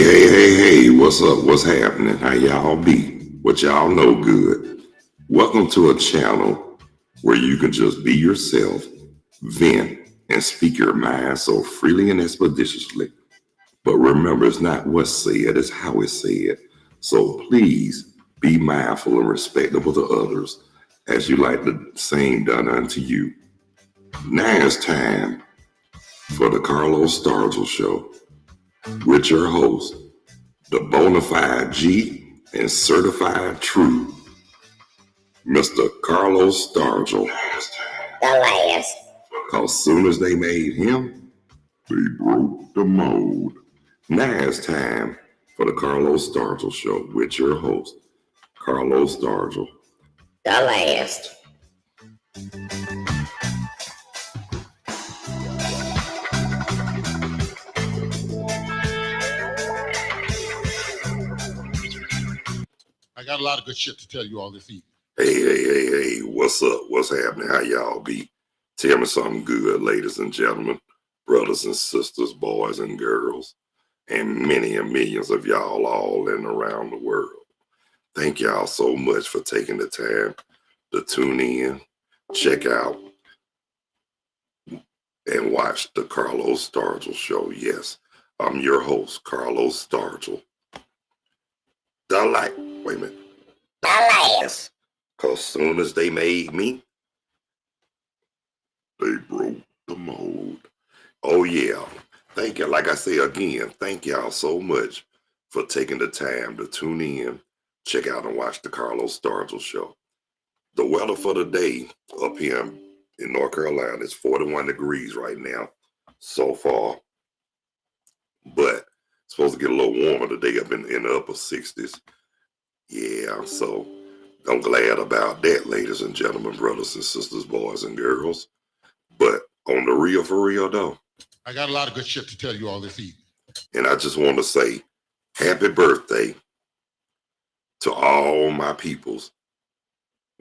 Hey, what's up? What's happening? How y'all be? What y'all know good? Welcome to a channel where you can just be yourself, vent, and speak your mind so freely and expeditiously. But remember, it's not what's said, it's how it's said. So please be mindful and respectable to others as you like the same done unto you. Now it's time for the Carlos Stargell Show with your host, the bona fide G and certified true, Mr. Carlos Stargell. The last. Cause soon as they made him, they broke the mold. Now it's time for the Carlos Stargell Show with your host, Carlos Stargell. The last. I got a lot of good shit to tell you all this evening. Hey, what's up? What's happening? How y'all be? Tell me something good, ladies and gentlemen, brothers and sisters, boys and girls, and many and millions of y'all all in and around the world. Thank y'all so much for taking the time to tune in, check out, and watch the Carlos Stargell Show. Yes, I'm your host, Carlos Stargell. Wait a minute. The last. Cause soon as they made me, they broke the mold. Oh yeah. Thank you. Like I say again, thank y'all so much for taking the time to tune in, check out and watch the Carlos Stargell Show. The weather for the day up here in North Carolina is 41 degrees right now so far. But it's supposed to get a little warmer today up in the upper 60s. Yeah, so I'm glad about that, ladies and gentlemen, brothers and sisters, boys and girls. But on the real, for real though, I got a lot of good shit to tell you all this evening. and I just want to say happy birthday to all my peoples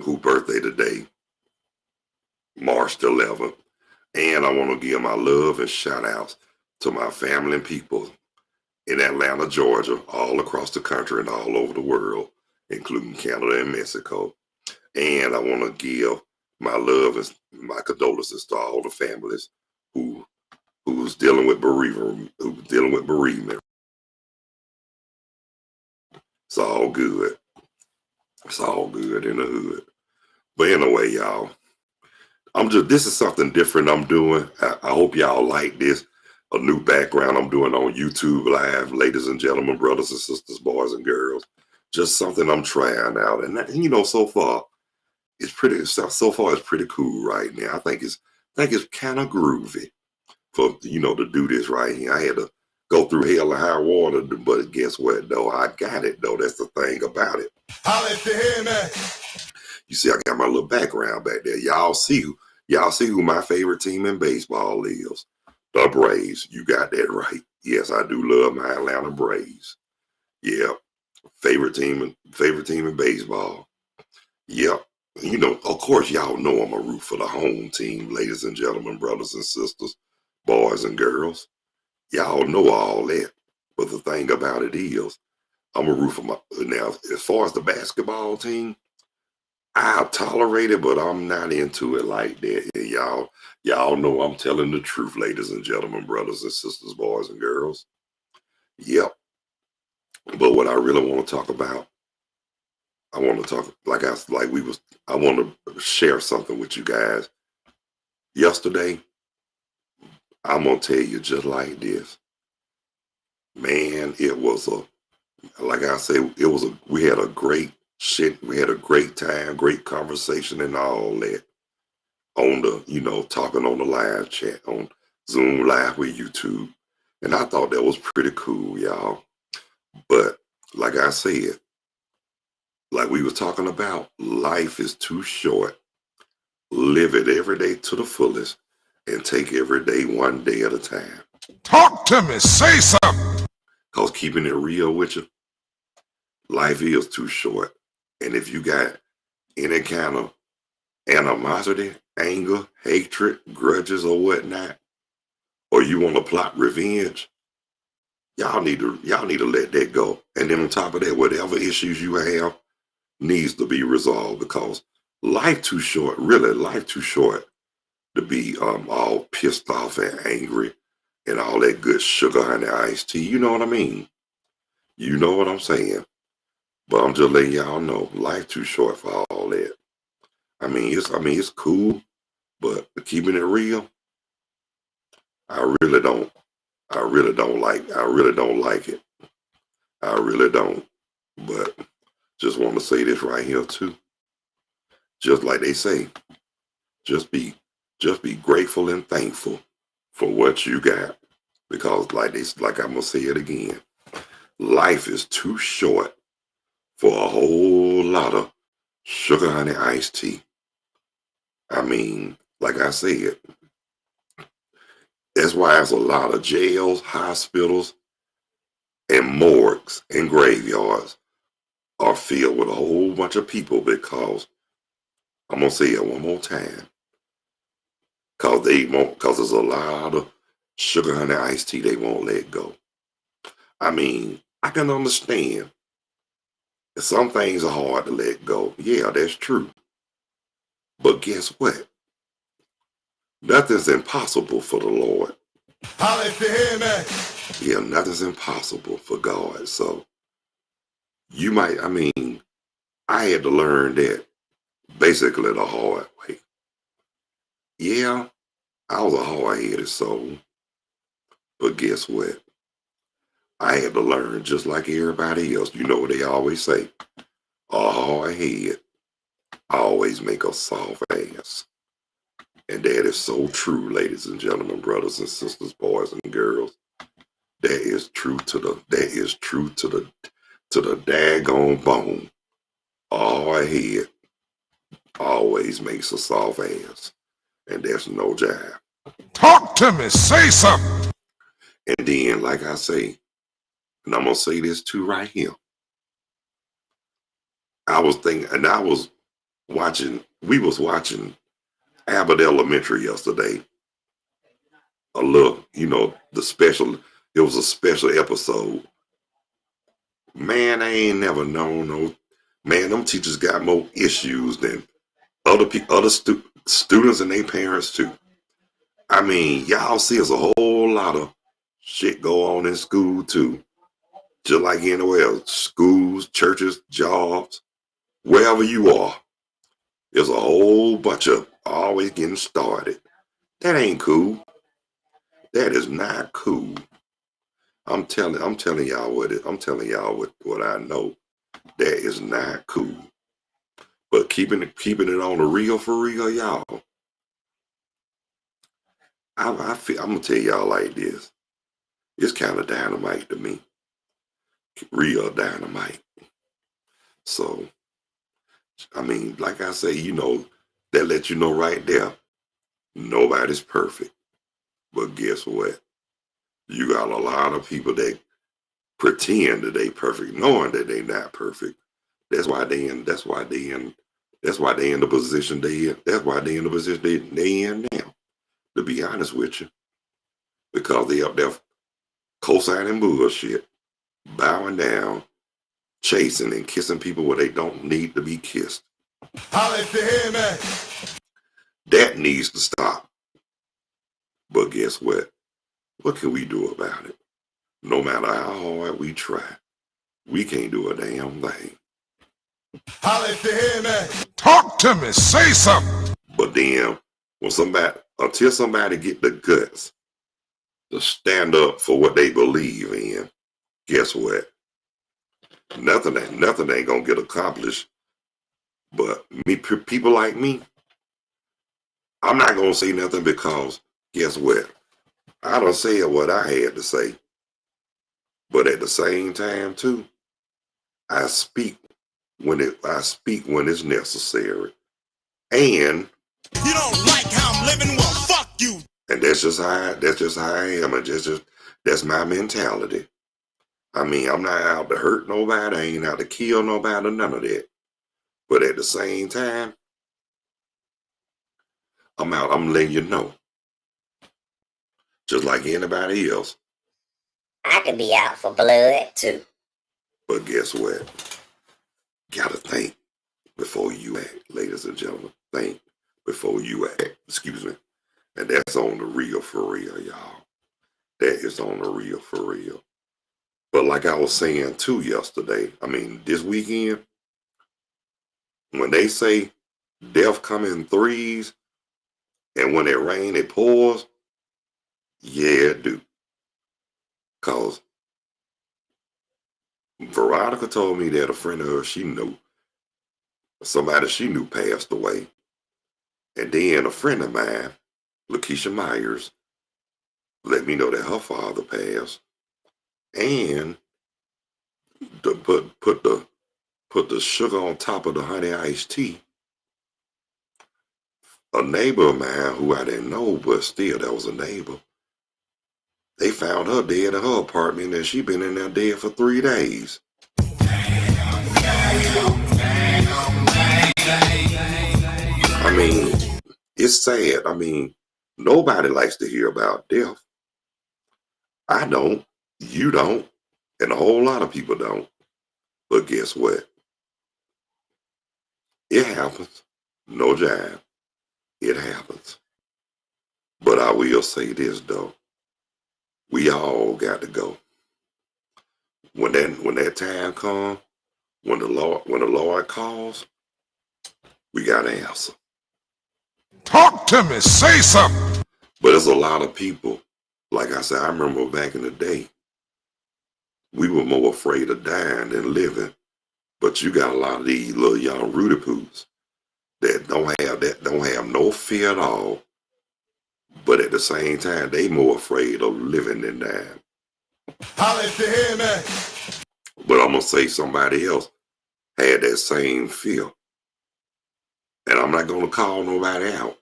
who birthday today, March the 11th. And I want to give my love and shout outs to my family and people in Atlanta, Georgia, all across the country and all over the world, including Canada and Mexico. And I want to give my love and my condolences to all the families who's dealing with bereavement, It's all good. It's all good in the hood. But anyway, y'all, this is something different I'm doing. I hope y'all like this. A new background I'm doing on YouTube Live, ladies and gentlemen, brothers and sisters, boys and girls. Just something I'm trying out. And so far, it's pretty cool right now. I think it's kind of groovy for to do this right here. I had to go through hell and high water, but guess what though? I got it though. That's the thing about it. I'll let you hear me. You see, I got my little background back there. Y'all see who my favorite team in baseball is. The Braves. You got that right. Yes, I do love my Atlanta Braves. Yeah. Favorite team in baseball. Yep. Of course, y'all know I'm a root for the home team, ladies and gentlemen, brothers and sisters, boys and girls. Y'all know all that. But the thing about it is, I'm a root for now, as far as the basketball team, I'll tolerate it, but I'm not into it like that. And y'all know I'm telling the truth, ladies and gentlemen, brothers and sisters, boys and girls. Yep. But what I really want to talk about, I want to talk I want to share something with you guys. Yesterday, I'm gonna tell you just like this. Man, like I say, we had a great shit. We had a great time, great conversation and all that on the, talking on the live chat on Zoom Live with YouTube. And I thought that was pretty cool, y'all. But like I said, like we were talking about, life is too short. Live it every day to the fullest and take every day one day at a time. Talk to me, say something. Because keeping it real with you, life is too short. And if you got any kind of animosity, anger, hatred, grudges, or whatnot, or you want to plot revenge, y'all need to let that go. And then on top of that, whatever issues you have needs to be resolved, because life too short, really, life too short to be all pissed off and angry and all that good sugar honey iced tea. You know what I mean? You know what I'm saying? But I'm just letting y'all know, life too short for all that. It's cool, but keeping it real, I really don't. I really don't like it. I really don't. But just want to say this right here too. Just like they say, just be grateful and thankful for what you got. Because like I'm gonna say it again, life is too short for a whole lot of sugar honey iced tea. I mean, like I said, that's why there's a lot of jails, hospitals, and morgues and graveyards are filled with a whole bunch of people, because I'm gonna say it one more time. Because there's a lot of sugar honey iced tea they won't let go. I mean, I can understand that some things are hard to let go. Yeah, that's true. But guess what? Nothing's impossible for the Lord. Holla if you hear me. Yeah, nothing's impossible for God. So I had to learn that basically the hard way. Yeah, I was a hard-headed soul. But guess what? I had to learn just like everybody else. You know what they always say? A hard head always make a soft ass. And that is so true, ladies and gentlemen, brothers and sisters, boys and girls. That is true to the daggone bone. A hard head always makes a soft ass. And that's no jive. Talk to me. Say something. And then, like I say, and I'm gonna say this too right here. We was watching Abbott Elementary yesterday. A little, it was a special episode. Man, I ain't never known no, man, them teachers got more issues than other students and their parents too. I mean, y'all see us a whole lot of shit go on in school too. Just like anywhere else, schools, churches, jobs, wherever you are, there's a whole bunch of always getting started. That ain't cool. That is not cool. I'm telling y'all what I know. That is not cool. But keeping it on the real for real, y'all. I'm gonna tell y'all like this. It's kind of dynamite to me. Real dynamite. So, I mean, like I say, that lets you know right there, nobody's perfect. But guess what? You got a lot of people that pretend that they perfect, knowing that they not perfect. That's why they in the position they in. That's why they in the position they in now. To be honest with you, because they up there co-signing bullshit, bowing down, chasing and kissing people where they don't need to be kissed. Holla if you hear me. That needs to stop. But guess what? What can we do about it? No matter how hard we try, we can't do a damn thing. Holla if you hear me. Talk to me. Say something. But then, until somebody get the guts to stand up for what they believe in, guess what? Nothing ain't gonna get accomplished. But people like me, I'm not gonna say nothing, because guess what? I done said what I had to say. But at the same time too, I speak when it's necessary. And You don't like how I'm living? Well, fuck you. and that's just how I am. And that's my mentality. I mean, I'm not out to hurt nobody. I ain't out to kill nobody, none of that. But at the same time, I'm letting you know. Just like anybody else, I could be out for blood too. But guess what? Gotta think before you act, ladies and gentlemen. Think before you act. Excuse me. And that's on the real for real, y'all. That is on the real for real. But like I was saying too yesterday, this weekend, when they say death come in threes, and when it rains, it pours, yeah, it do. Because Veronica told me that a friend of hers she knew, somebody she knew passed away. And then a friend of mine, Lakeisha Myers, let me know that her father passed. And put the sugar on top of the honey iced tea. A neighbor of mine who I didn't know, but still that was a neighbor. They found her dead in her apartment, and she been in there dead for 3 days. It's sad. Nobody likes to hear about death. I don't. You don't. And a whole lot of people don't. But guess what? It happens. No jive. It happens. But I will say this though. We all got to go. When that time comes, when the Lord calls, we gotta answer. Talk to me. Say something. But there's a lot of people, like I said, I remember back in the day, we were more afraid of dying than living. But you got a lot of these little young Rudy Poos that don't have no fear at all. But at the same time, they more afraid of living than dying. But I'm gonna say somebody else had that same fear. And I'm not gonna call nobody out.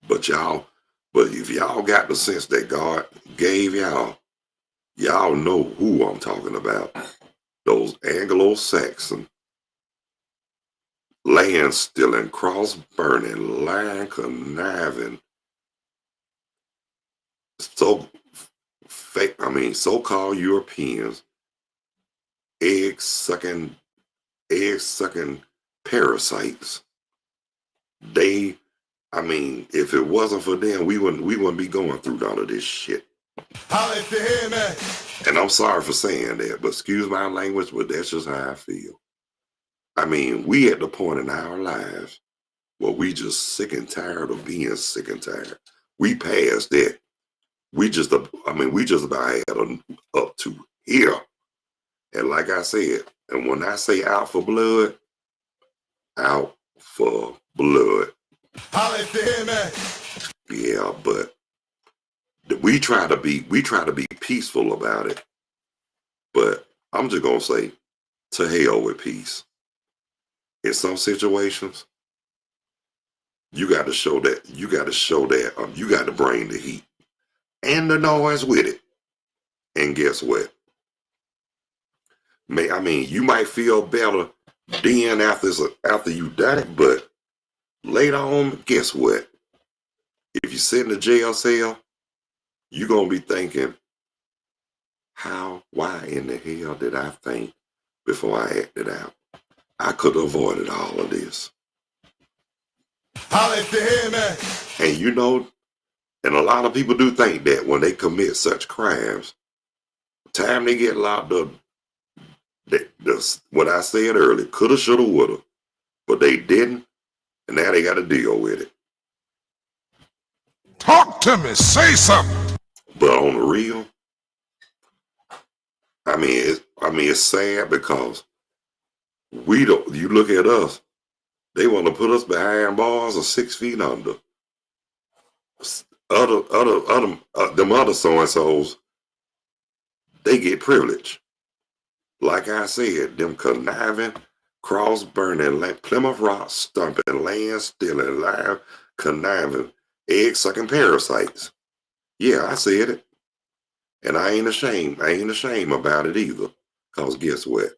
But if y'all got the sense that God gave y'all know who I'm talking about. Those Anglo-Saxon, land stealing, cross burning, line conniving, so-called Europeans, egg sucking parasites. If it wasn't for them, we wouldn't be going through none of this shit. And I'm sorry for saying that, but excuse my language, but that's just how I feel. We at the point in our lives where we just sick and tired of being sick and tired. We passed that. We just about had up to here. And like I said, and when I say out for blood, out for blood. Yeah, but we try to be peaceful about it. But I'm just gonna say, to hell with peace. In some situations, you got to show that you got to bring the heat and the noise with it. And guess what? You might feel better then after you done it, but later on, guess what? If you sit in the jail cell, you're gonna be thinking, why in the hell did I think before I acted out? I could have avoided all of this. And a lot of people do think that when they commit such crimes, the time they get locked up, what I said earlier, coulda, shoulda, woulda, but they didn't, and now they got to deal with it. Talk to me. Say something. But on the real, it's sad because you look at us, they want to put us behind bars or 6 feet under. Them other so-and-sos, they get privilege. Like I said, them conniving, cross-burning, Plymouth Rock stumping, land stealing, live conniving, egg-sucking parasites. Yeah, I said it. And I ain't ashamed. I ain't ashamed about it either. Because guess what?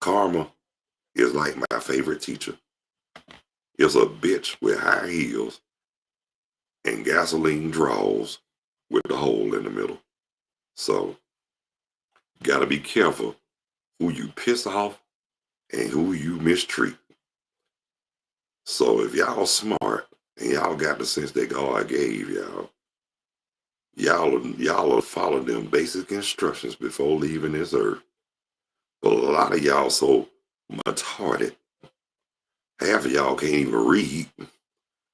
Karma is like my favorite teacher. It's a bitch with high heels and gasoline draws with the hole in the middle. So gotta be careful who you piss off and who you mistreat. So if y'all smart and y'all got the sense that God gave y'all will follow them basic instructions before leaving this earth. But a lot of y'all so retarded. Half of y'all can't even read.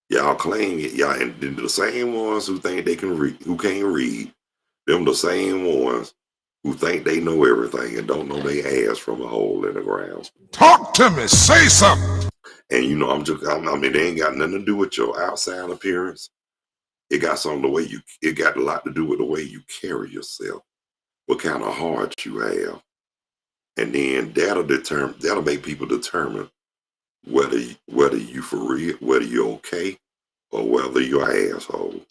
Y'all claim it, y'all, and the same ones who think they can read, who can't read, them the same ones who think they know everything and don't know they ass from a hole in the ground. Talk to me. Say something. And you know, I mean, it ain't got nothing to do with your outside appearance. It got something it got a lot to do with the way you carry yourself, what kind of heart you have. And then that'll make people determine whether you for real, whether you're okay, or whether you're an asshole.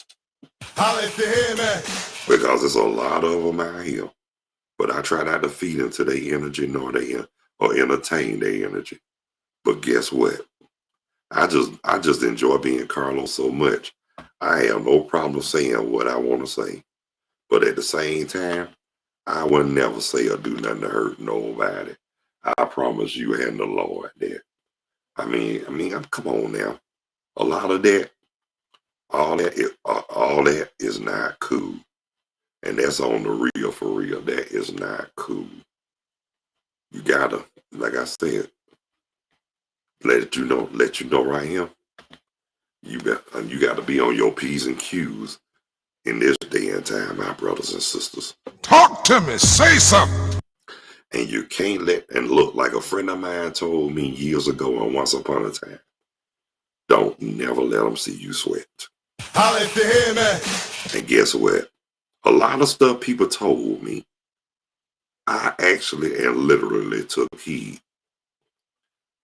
Holla if you hear me. Because there's a lot of them out here. But I try not to feed into their energy or entertain their energy. But guess what? I just enjoy being Carlos so much. I have no problem saying what I want to say. But at the same time, I would never say or do nothing to hurt nobody. I promise you and the Lord that. I mean, come on now. A lot of that, all that is not cool. And that's on the real for real. That is not cool. You gotta, like I said, let you know right here. You got to be on your P's and Q's in this day and time, my brothers and sisters. Talk to me. Say something. And you can't look, like a friend of mine told me years ago and once upon a time, don't never let them see you sweat. Holla if you hear me. And guess what? A lot of stuff people told me, I actually and literally took heed.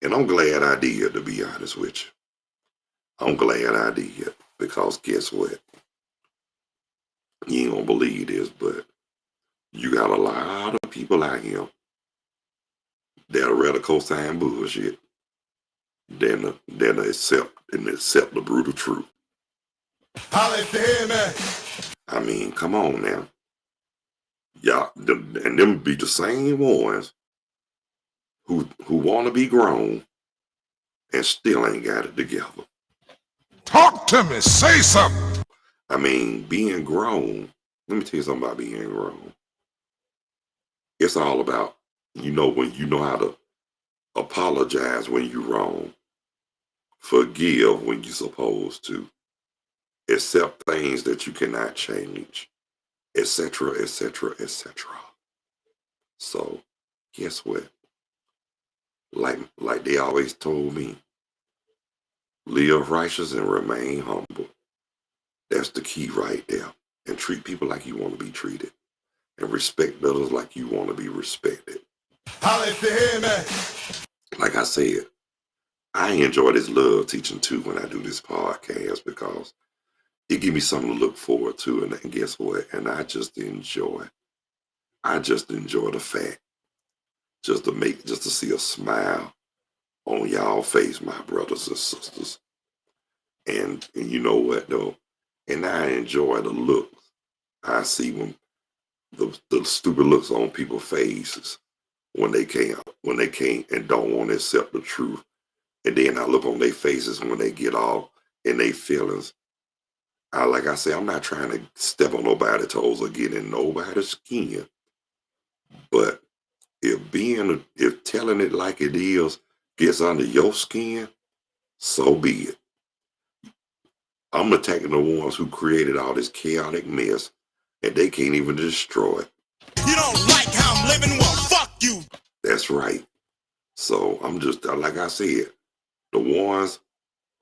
And I'm glad I did, to be honest with you. I'm glad I did, because guess what? You ain't gonna believe this, but you got a lot of people out here that'll rather co-sign bullshit than accept the brutal truth. Holla if you hear me. I mean, come on now. Y'all, and them be the same ones who want to be grown and still ain't got it together. Talk to me. Say something. I mean, being grown, let me tell you something about being grown. It's all about, when you know how to apologize when you're wrong, forgive when you're supposed to, accept things that you cannot change, etc., etc., etc. So, guess what? Like they always told me, live righteous and remain humble. That's the key right there. And treat people like you want to be treated. And respect others like you want to be respected. Holla if you hear me. Like I said, I enjoy this love teaching too when I do this podcast, because it gives me something to look forward to. And guess what? And I just enjoy the fact just to see a smile on y'all face, my brothers and sisters. And you know what though? And I enjoy the looks I see when the stupid looks on people's faces when they can't and don't want to accept the truth. And then I look on their faces when they get all in their feelings. Like I say, I'm not trying to step on nobody's toes or get in nobody's skin. But if telling it like it is gets under your skin, so be it. I'm attacking the ones who created all this chaotic mess, and they can't even destroy it. You don't like how I'm living? Well, fuck you. That's right. So I'm just, like I said, the ones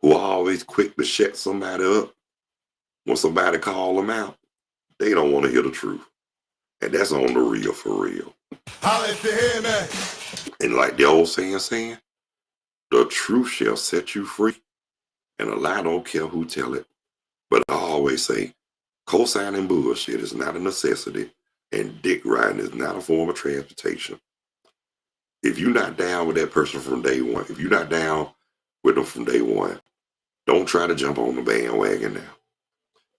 who are always quick to shut somebody up when somebody call them out, they don't want to hear the truth. And that's on the real for real. Holla if you hear me. And like the old saying, the truth shall set you free, and a lie don't care who tell it. But I always say, co-signing bullshit is not a necessity, and dick riding is not a form of transportation. If you're not down with that person from day one, if you're not down with them from day one, don't try to jump on the bandwagon now.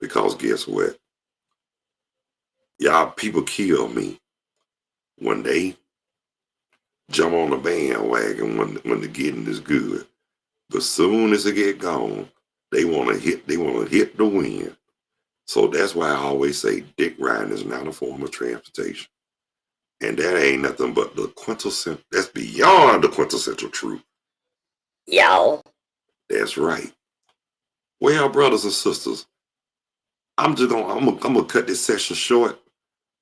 Because guess what? Y'all people kill me when they jump on the bandwagon when the getting is good. But soon as it get gone, they wanna hit the wind. So that's why I always say dick riding is not a form of transportation. And that ain't nothing but the quintessential, that's beyond the quintessential truth. Yo. That's right. Well, brothers and sisters, I'm gonna cut this session short,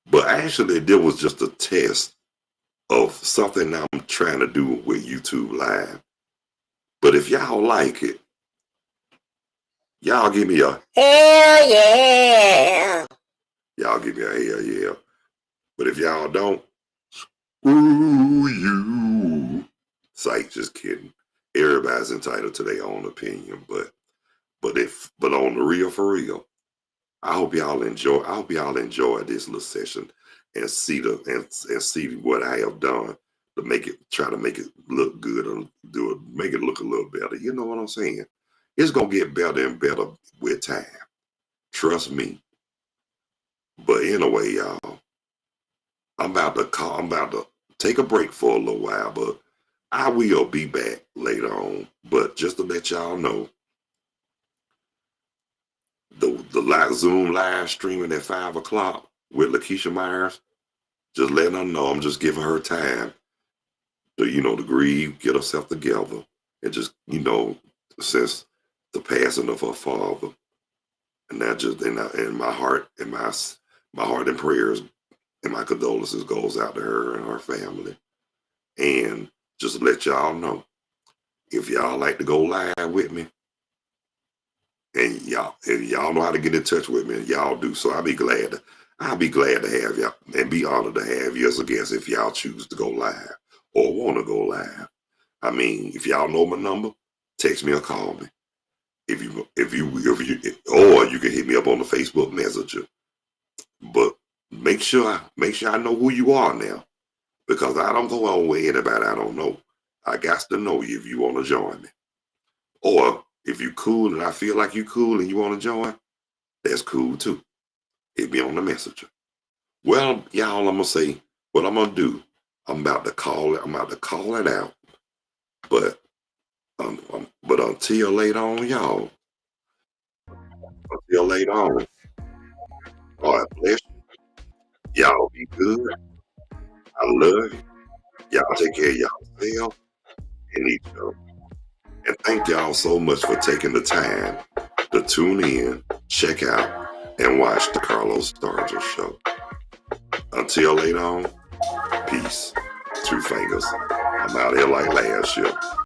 but actually there was just a test of something I'm trying to do with YouTube Live. But if y'all like it, y'all give me a hell yeah. Y'all give me a hell yeah. But if y'all don't, ooh you. Psych, just kidding. Everybody's entitled to their own opinion, but on the real for real, I hope y'all enjoy this little session and see what I have done to try to make it look good and make it look a little better. You know what I'm saying? It's gonna get better and better with time. Trust me. But anyway, y'all, I'm about to take a break for a little while, but I will be back later on. But just to let y'all know, the Zoom live streaming at 5 o'clock with Lakeisha Myers, just letting her know I'm just giving her time to grieve, get herself together, and just, since the passing of her father. And that just and my heart and prayers and my condolences goes out to her and her family. And just to let y'all know, if y'all like to go live with me, and y'all know how to get in touch with me, and y'all do, so I'll be glad to have y'all and be honored to have you as a guest if y'all choose to go live or want to go live. I mean, if y'all know my number, text me or call me. Or you can hit me up on the Facebook Messenger. But make sure I know who you are now, because I don't go on with anybody I don't know. I got to know you if you want to join me. Or if you cool and I feel like you cool and you want to join, that's cool too. Hit me on the messenger. Well, y'all, I'm gonna say what I'm gonna do. I'm about to call it out. But until later on, y'all. Until later on. God bless you. Y'all be good. I love you. Y'all take care of yourself and each other. And thank y'all so much for taking the time to tune in, check out, and watch the Carlos Stargell Show. Until later on, peace. Two fingers. I'm out here like last year.